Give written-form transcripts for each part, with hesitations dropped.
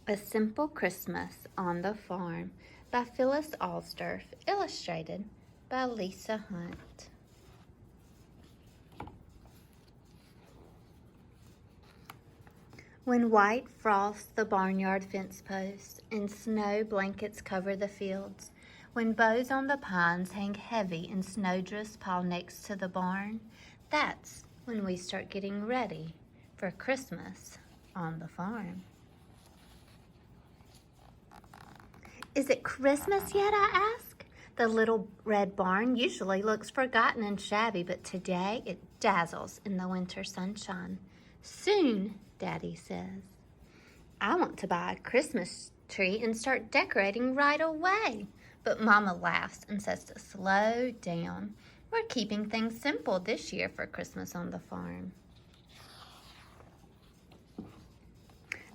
A Simple Christmas on the Farm by Phyllis Alsdorf, illustrated by Lisa Hunt. When white frosts the barnyard fence posts and snow blankets cover the fields, when boughs on the pines hang heavy and snowdrifts pile next to the barn, that's when we start getting ready for Christmas on the farm. Is it Christmas yet, I ask? The little red barn usually looks forgotten and shabby, but today it dazzles in the winter sunshine. Soon, Daddy says. I want to buy a Christmas tree and start decorating right away. But Mama laughs and says to slow down. We're keeping things simple this year for Christmas on the farm.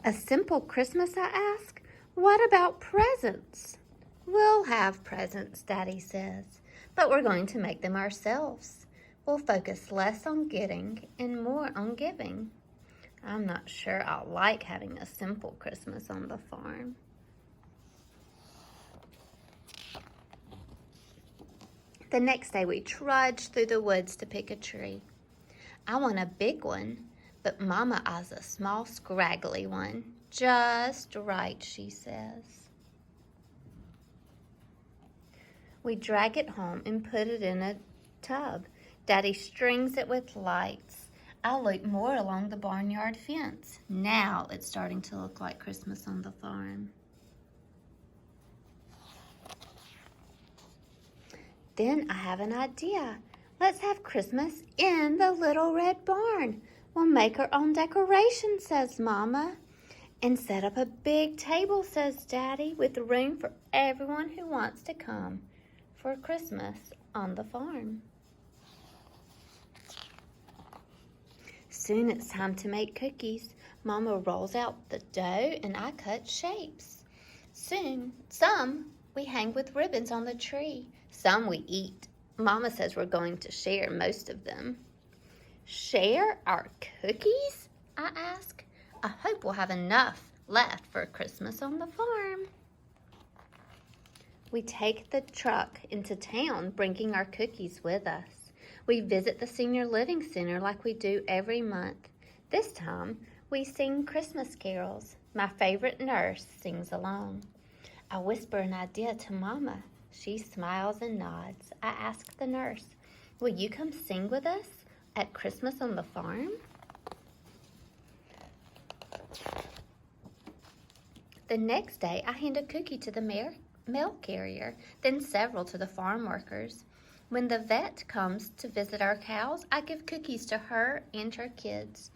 A simple Christmas, I ask? What about presents? We'll have presents, Daddy says, but we're going to make them ourselves. We'll focus less on getting and more on giving. I'm not sure I'll like having a simple Christmas on the farm. The next day we trudge through the woods to pick a tree. I want a big one, but Mama eyes a small, scraggly one. Just right, she says. We drag it home and put it in a tub. Daddy strings it with lights. I look more along the barnyard fence. Now it's starting to look like Christmas on the farm. Then I have an idea. Let's have Christmas in the little red barn. We'll make our own decorations, says Mama. And set up a big table, says Daddy, with room for everyone who wants to come for Christmas on the farm. Soon it's time to make cookies. Mama rolls out the dough and I cut shapes. Soon, some we hang with ribbons on the tree. Some we eat. Mama says we're going to share most of them. Share our cookies? I ask. I hope we'll have enough left for Christmas on the farm. We take the truck into town, bringing our cookies with us. We visit the Senior Living Center like we do every month. This time, we sing Christmas carols. My favorite nurse sings along. I whisper an idea to Mama. She smiles and nods. I ask the nurse, will you come sing with us at Christmas on the farm? The next day, I hand a cookie to the mail carrier, then several to the farm workers. When the vet comes to visit our cows, I give cookies to her and her kids.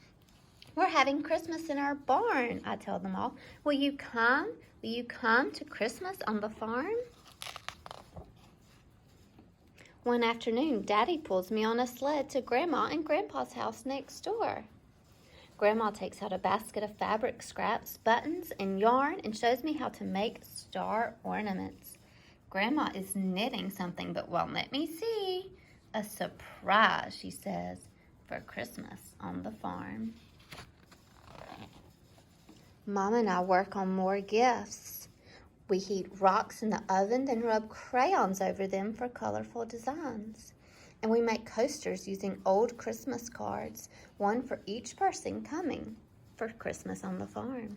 We're having Christmas in our barn, I tell them all. Will you come? Will you come to Christmas on the farm? One afternoon, Daddy pulls me on a sled to Grandma and Grandpa's house next door. Grandma takes out a basket of fabric scraps, buttons, and yarn and shows me how to make star ornaments. Grandma is knitting something but won't let me see. A surprise, she says, for Christmas on the farm. Mom and I work on more gifts. We heat rocks in the oven, then rub crayons over them for colorful designs. And we make coasters using old Christmas cards, one for each person coming for Christmas on the farm.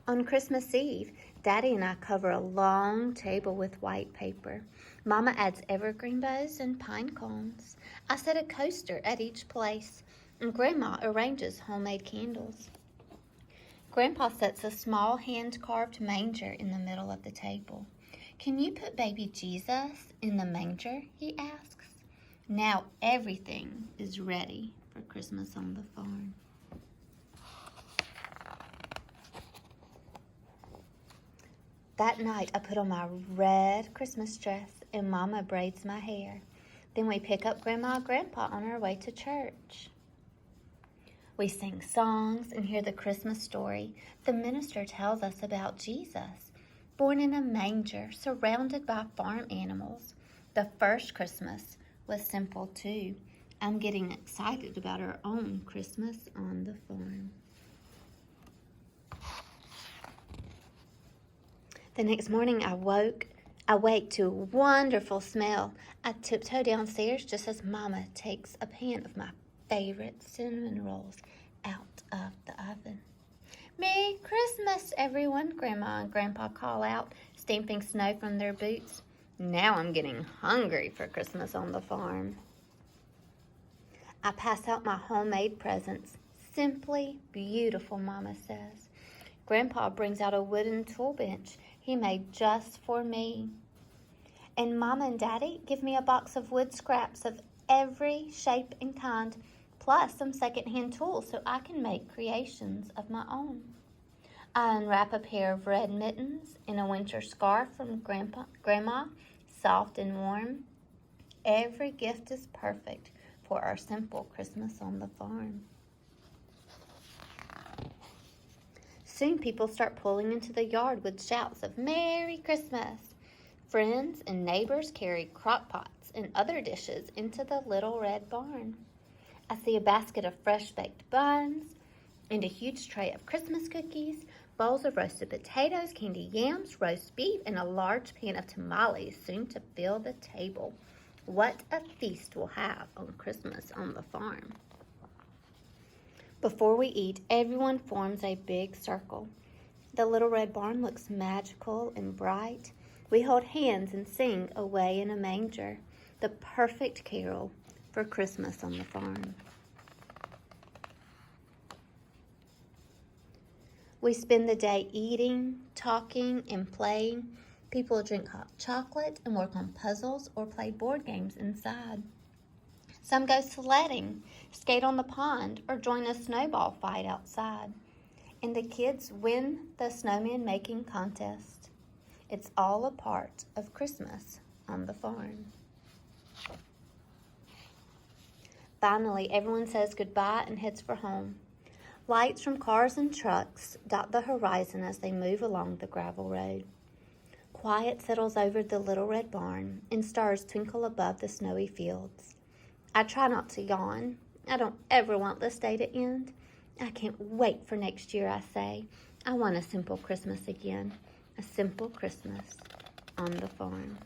On Christmas Eve, Daddy and I cover a long table with white paper. Mama adds evergreen bows and pine cones. I set a coaster at each place, and Grandma arranges homemade candles. Grandpa sets a small hand-carved manger in the middle of the table. Can you put baby Jesus in the manger? He asks. Now everything is ready for Christmas on the farm. That night I put on my red Christmas dress and Mama braids my hair. Then we pick up Grandma and Grandpa on our way to church. We sing songs and hear the Christmas story. The minister tells us about Jesus, born in a manger, surrounded by farm animals. The first Christmas was simple too. I'm getting excited about our own Christmas on the farm. The next morning I wake to a wonderful smell. I tiptoe downstairs just as Mama takes a pan of my favorite cinnamon rolls out of the oven. "Merry Christmas, everyone," Grandma and Grandpa call out, stamping snow from their boots. Now I'm getting hungry for Christmas on the farm. I pass out my homemade presents. "Simply beautiful," Mama says. Grandpa brings out a wooden tool bench he made just for me. And Mama and Daddy give me a box of wood scraps of every shape and kind, plus some secondhand tools so I can make creations of my own. I unwrap a pair of red mittens and a winter scarf from Grandma, soft and warm. Every gift is perfect for our simple Christmas on the farm. Soon people start pulling into the yard with shouts of "Merry Christmas!" Friends and neighbors carry crock pots and other dishes into the little red barn. I see a basket of fresh baked buns and a huge tray of Christmas cookies, bowls of roasted potatoes, candy yams, roast beef, and a large pan of tamales soon to fill the table. What a feast we'll have on Christmas on the farm. Before we eat, everyone forms a big circle. The little red barn looks magical and bright. We hold hands and sing "Away in a Manger," the perfect carol for Christmas on the farm. We spend the day eating, talking, and playing. People drink hot chocolate and work on puzzles or play board games inside. Some go sledding, skate on the pond, or join a snowball fight outside. And the kids win the snowman making contest. It's all a part of Christmas on the farm. Finally, everyone says goodbye and heads for home. Lights from cars and trucks dot the horizon as they move along the gravel road. Quiet settles over the little red barn, and stars twinkle above the snowy fields. I try not to yawn. I don't ever want this day to end. I can't wait for next year, I say. I want a simple Christmas again. A simple Christmas on the farm.